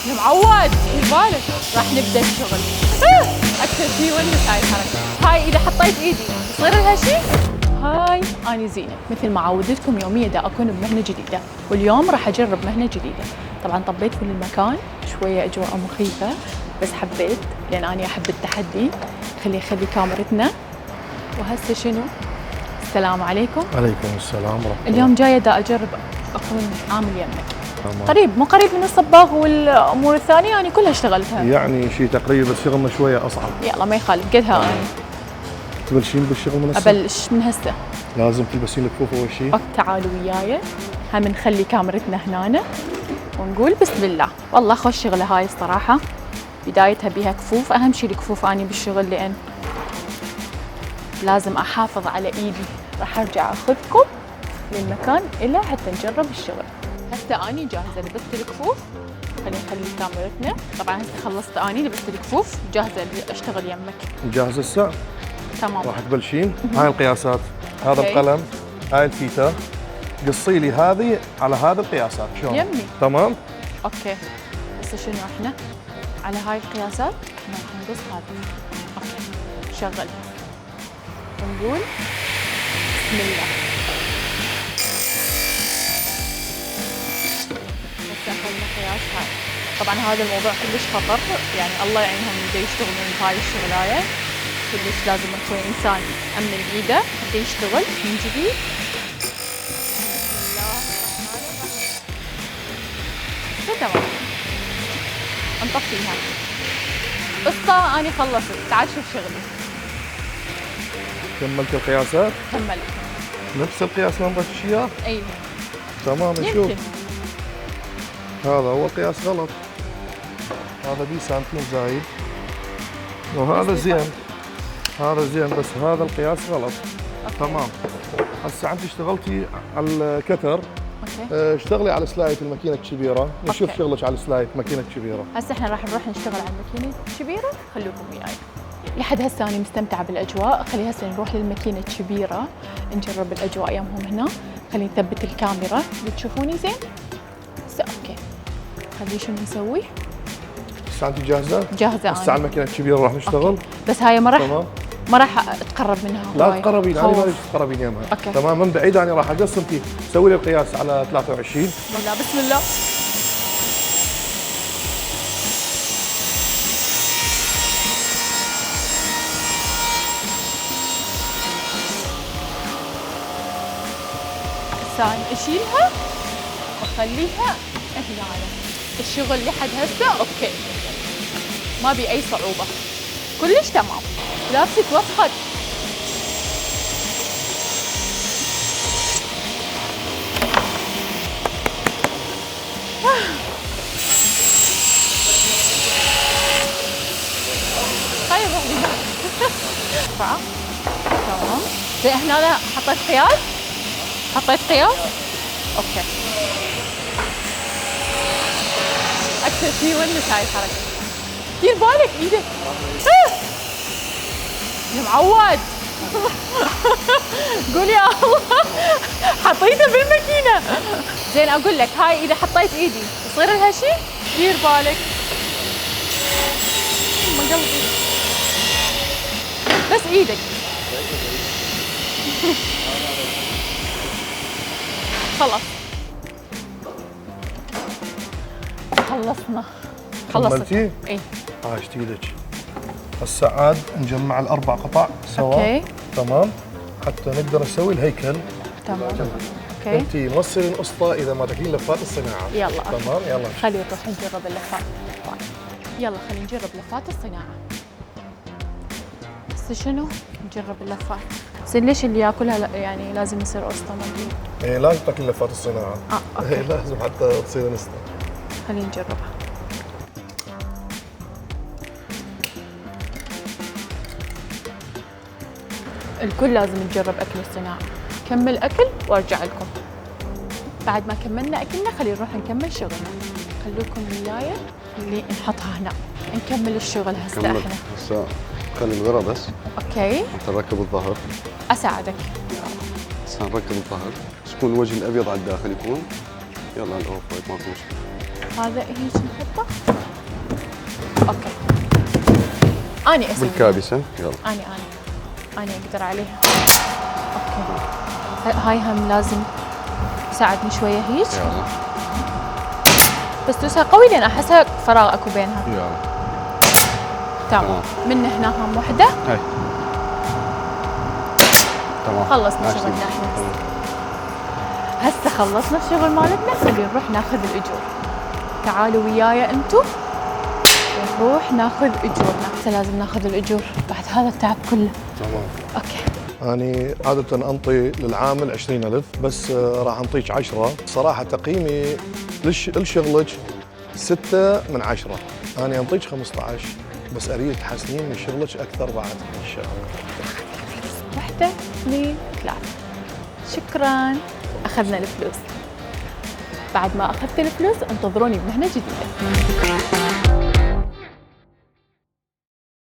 يا معود في بالك راح نبدا الشغل. اكثر شيء ونس هاي الحركه. هاي اذا حطيت ايدي يصير لها شيء. هاي اني زينه، مثل ما عودتكم يوميا دا اكون بمهنه جديده، واليوم راح اجرب مهنه جديده. طبعا طبيت كل المكان شويه، اجواء مخيفه بس حبيت لان اني احب التحدي. خلي كاميرتنا. وهسه شنو؟ السلام عليكم. عليكم السلام ورحمة الله. اليوم جايه دا اجرب اكون عامل يمك. تمام. قريب مو قريب من الصباغ والامور الثانيه، انا كلها اشتغلتها. يعني شيء تقريبا، بس شغلنا شويه اصعب. يلا ما يخالف، قدها انا. تبلشين بالشغل من هسه؟ ابلش من هسه. لازم تلبسين الكفوف اول شيء. تعالوا وياي، هم نخلي كاميرتنا هنا ونقول بسم الله. والله خوش شغله هاي الصراحه، بدايتها بيها كفوف. اهم شيء الكفوف اني بالشغل، لان لازم احافظ على ايدي. راح ارجع اخذكم للمكان الى حتى نجرب الشغل. هسه اني جاهزه، لبست الكفوف. خلينا نخلي كاميرتنا. طبعا هسه خلصت اني لبست الكفوف، جاهزه اشتغل يمك. جاهزه هسه؟ تمام. راح تبلشين. هاي القياسات، هذا القلم، هاي الفيته. قصي لي هذه على هذا القياسات شلون؟ يمي. تمام؟ اوكي. هسه شنو احنا؟ على هاي القياسات احنا راح نقص هذه. اوكي. شغل. ونقول بسم الله. هسه اخذنا قياس هاي. طبعا هذا الموضوع كلش خطر، يعني الله يعينهم اللي يشتغلون بهاي الشغلايه. كلش لازم يكون انسان امن ايده حتى يشتغل من جديد. بسم الله الرحمن الرحيم. تمام. نطفيها. قصة اني خلصت، تعال شوف شغلي. كملت القياسات؟ كملت. نفس القياس اللي نبغى اياه؟ اي. تمام. نشوف. يمكن. هذا هو قياس غلط، هذا بي سنتيم زايد، وهذا زين. هذا زين بس هذا القياس غلط. تمام. هسه انت اشتغلتي على الكتر. اوكي. اشتغلي على سلاية الماكينة الكبيرة، نشوف أوكي. شغلك على سلاية ماكينة كبيرة. هسه احنا راح نروح نشتغل على الماكينة الكبيرة، خلوكم وياي. لحد هسه انا مستمتعة بالاجواء، خلي هسه نروح للماكينة الكبيرة نجرب الاجواء يمهم هنا. خلي نثبت الكاميرا، بتشوفوني زين؟ هسه اوكي. خلي شنو نسوي؟ هسه انت جاهزة؟ جاهزة هسه على الماكينة الكبيرة راح نشتغل. أوكي. بس هاي ما راح اتقرب منها. لا تقربين، انا ما تقربين يمها. اوكي. تمام. من بعيد انا راح اقص، انت سوي لي القياس على 23. بسم الله بسم الله. ثاني اشيلها واخليها هنا. الشغل لحد هسه اوكي، ما بي اي صعوبه، كلش تمام. لا تتوسخت. هاي روح لي. تمام. زين هنا حطيت قياس. اوكي. اكثر شيء ونس هاي الحركه. دير بالك ايدك. يا معود. قول يا الله. حطيته بالماكينه. زين اقول لك، هاي اذا حطيت ايدي يصير لها شيء؟ دير بالك. ما قلبي. بس ايدك. خلص. خلصنا. كملتي؟ اي. عاشت ايدك. هسه عاد نجمع الاربع قطع سوا. اوكي. تمام. حتى نقدر نسوي الهيكل. تمام. اوكي. انت ما تصيرين قسطه اذا ما تاكلين لفات الصناعه. يلا. تمام. يلا خلينا نروح نجرب اللفات. يلا خلينا نجرب لفات الصناعه. بس شنو؟ نجرب اللفات. زين ليش اللي ياكلها يعني لازم يصير قسطه؟ ما ادري. ايه لازم تاكلين لفات الصناعه. اوكي. ايه لازم حتى تصير نسطه. خلينا نجربها. الكل لازم نجرب اكل الصناعه. كمل اكل وارجع لكم. بعد ما كملنا اكلنا خلينا نروح نكمل شغلنا. خلوكم وياي اللي نحطها هنا. نكمل الشغل هسه احنا. هسه خلي الغرة بس. اوكي. حتى نركب الظهر. اساعدك. هسه نركب الظهر، بس يكون الوجه الابيض على الداخل يكون. يلا الاوف وايت ماكو مشكلة. هذا هيك نحطه. اني اسوي بالكابسة يلا. اني اقدر عليها. اوكي هاي هم لازم تساعدني شويه هيك. يلا بس دوسها قوي لان احسها فراغ اكو بينها. يلا. تمام. من هنا هم وحده. هاي تمام. خلصنا ماشي. شغلنا احنا. هسه خلصنا الشغل مالتنا، خلينا نروح ناخذ الاجور. تعالوا وياي انتم نروح ناخذ اجورنا. هسه لازم ناخذ الاجور بعد هذا التعب كله. تمام. اوكي. أنا عادة أنطي للعامل 20,000 بس راح أنطيك 10. صراحة تقييمي لشغلك 6 من 10. أنا أنطيك 15 بس أريد تحسنين من شغلك أكثر بعد إن شاء الله. 1 2 3. شكرا. اخذنا الفلوس. بعد ما اخذت الفلوس انتظروني بمهنه جديده.